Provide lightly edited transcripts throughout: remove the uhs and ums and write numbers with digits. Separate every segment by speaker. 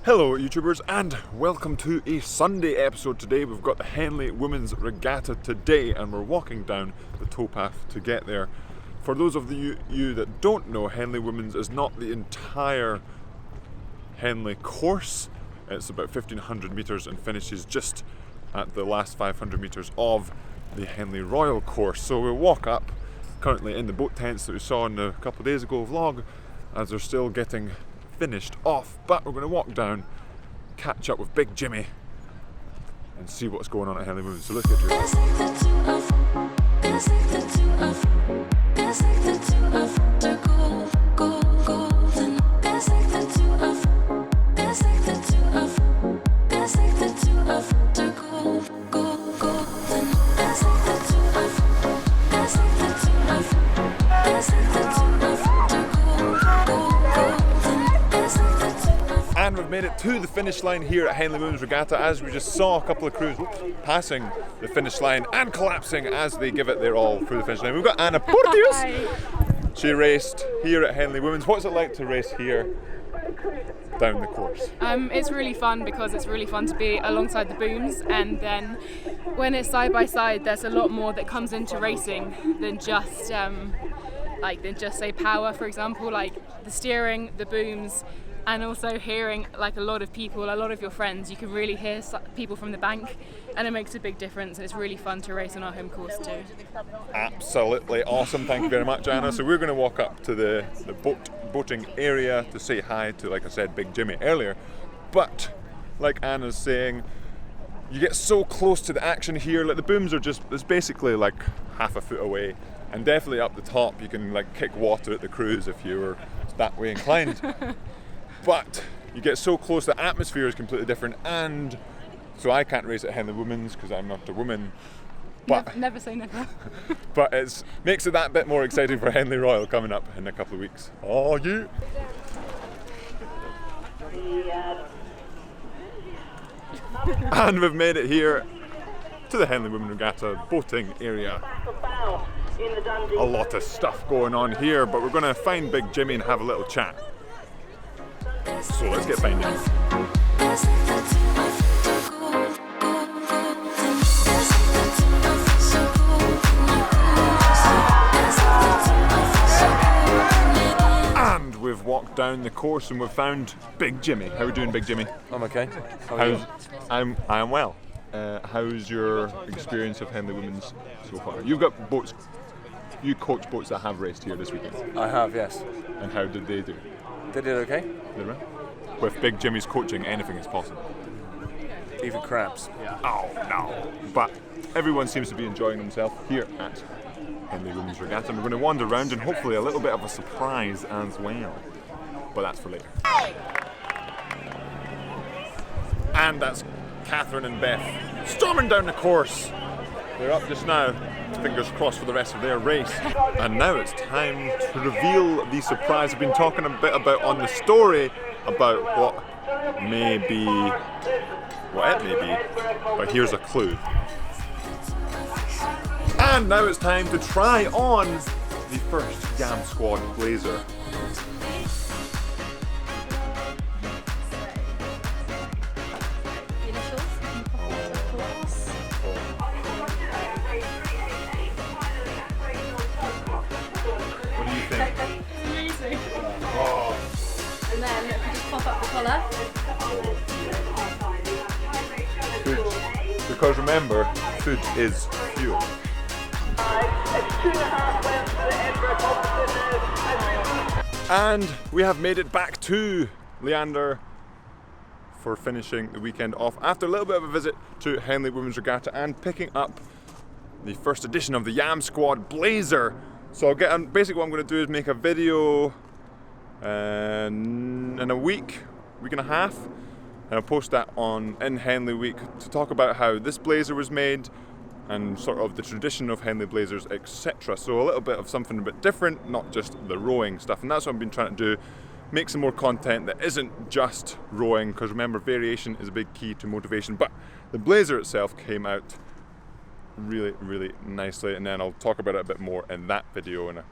Speaker 1: Hello YouTubers and welcome to a Sunday episode. Today we've got the Henley Women's Regatta today and we're walking down the towpath to get there. For those of you that don't know, Henley Women's is not the entire Henley course. It's about 1500 metres and finishes just at the last 500 metres of the Henley Royal course. So we'll walk up, currently in the boat tents that we saw in the couple of days ago vlog, as they're still getting finished off, but we're going to walk down, catch up with Big Jimmy and see what's going on at Henley Women's. So let's get to And we've made it to the finish line here at Henley Women's Regatta, as we just saw a couple of crews passing the finish line and collapsing as they give it their all through the finish line. We've got Anna Porteous. She raced here at Henley Women's. What's it like to race here down the course?
Speaker 2: It's really fun because it's really fun to be alongside the booms, and then when it's side by side there's a lot more that comes into racing than just say power, for example, like the steering, the booms, and also hearing like a lot of people, a lot of your friends. You can really hear people from the bank, and it makes a big difference, and it's really fun to race on our home course too.
Speaker 1: Absolutely awesome, thank you very much, Anna. So we're going to walk up to the boating area to say hi to, like I said, Big Jimmy earlier. But like Anna's saying, you get so close to the action here. Like the booms are just, it's basically like half a foot away, and definitely up the top you can like kick water at the crews if you were that way inclined. But you get so close, the atmosphere is completely different, and so I can't race at Henley Women's because I'm not a woman. But
Speaker 2: never say never.
Speaker 1: But it makes it that bit more exciting for Henley Royal coming up in a couple of weeks. Oh, you! And we've made it here to the Henley Women's Regatta boating area. A lot of stuff going on here, but we're going to find Big Jimmy and have a little chat. So let's get finding out. And we've walked down the course and we've found Big Jimmy. How are we doing, Big Jimmy?
Speaker 3: I'm okay. How are you?
Speaker 1: I am well. How's your experience of Henley Women's so far? You've got boats. You coach boats that have raced here this weekend.
Speaker 3: I have, yes.
Speaker 1: And how did they do?
Speaker 3: They did okay.
Speaker 1: Did they? With Big Jimmy's coaching, anything is possible.
Speaker 3: Even crabs.
Speaker 1: Oh no! But everyone seems to be enjoying themselves here at Henley Women's Regatta. And we're going to wander around and hopefully a little bit of a surprise as well. But that's for later. And that's Catherine and Beth storming down the course. They're up just now. Fingers crossed for the rest of their race. And now it's time to reveal the surprise I've been talking a bit about on the story, about what it may be, but here's a clue. And now it's time to try on the first YAMSQUAD blazer.
Speaker 2: And then if you just pop up the collar.
Speaker 1: Food. Because remember, food is fuel. And we have made it back to Leander for finishing the weekend off after a little bit of a visit to Henley Women's Regatta and picking up the first edition of the YAMSQUAD blazer. So basically what I'm going to do is make a video in a week and a half, and I'll post that in Henley Week to talk about how this blazer was made and sort of the tradition of Henley blazers, etc. So a little bit of something a bit different, not just the rowing stuff, and that's what I've been trying to do, make some more content that isn't just rowing, because remember, variation is a big key to motivation. But the blazer itself came out really, really nicely, and then I'll talk about it a bit more in that video in a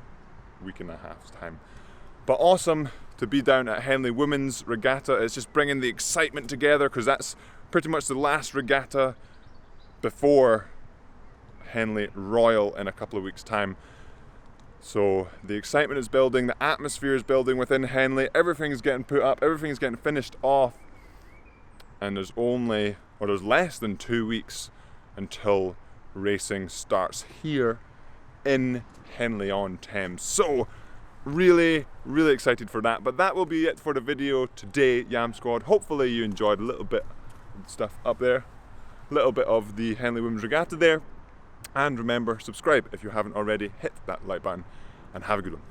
Speaker 1: week and a half's time. But awesome to be down at Henley Women's Regatta. It's just bringing the excitement together because that's pretty much the last regatta before Henley Royal in a couple of weeks' time. So the excitement is building, the atmosphere is building within Henley, everything's getting put up, everything's getting finished off, and there's less than 2 weeks until racing starts here in Henley on Thames. So really excited for that. But that will be it for the video today, Yam Squad. Hopefully you enjoyed a little bit of stuff up there, a little bit of the Henley Women's Regatta there. And remember, subscribe if you haven't already, hit that like button, and have a good one.